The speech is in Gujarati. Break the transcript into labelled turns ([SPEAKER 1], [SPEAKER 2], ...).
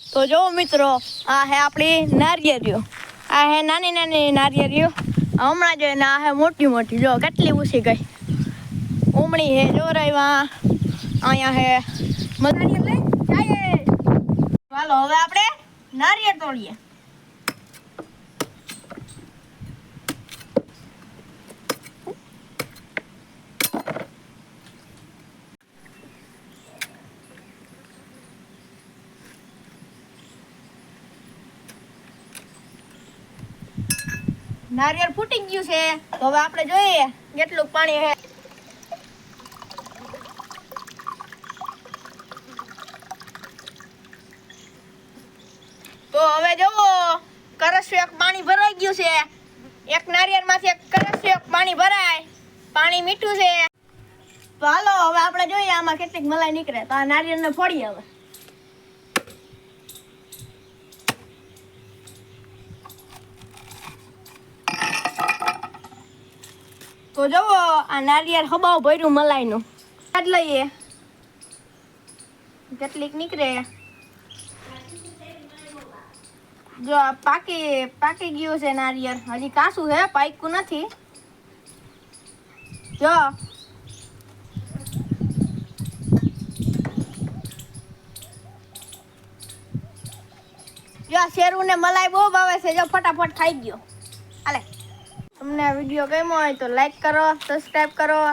[SPEAKER 1] તો જો મિત્રો આ હે આપણી નારિયેળીઓ આ હે નાની નાની નારિયેળીઓ હમણાં જો ને આ હે મોટી મોટી જો કેટલી ઊંચી ગઈ ઉમળી હે જો રહીવા અહીંયા હે નારિયેળ લઈ જાય ચાલો હવે આપણે નારિયેળ તોડીએ નારિયેળ ફૂટી ગયું છે તો હવે આપણે જોઈએ કેટલું પાણી છે તો હવે જોવો કરસ્યું પાણી ભરાઈ ગયું છે એક નારિયેળમાંથી એક કરસ્યું પાણી ભરાય પાણી મીઠું છે તો હાલો હવે આપણે જોઈએ આમાં કેટલીક મલાઈ નીકળે તો આ નારિયેળને ફોડીએ હવે તો જોવો આ નારિયેળ હબાવ ભર્યું મલાઈનું કાઢ લઈએ કેટલીક નીકળે જો આ પાકી ગયું છે નારિયેળ હજી કાચું છે પાક્યું નથી જો શેરું ને મલાઈ બહુ ભાવે છે જો ફટાફટ ખાઈ ગયો હાલે તમને આ વિડીયો ગમ્યો હોય તો લાઈક કરો સબસ્ક્રાઇબ કરો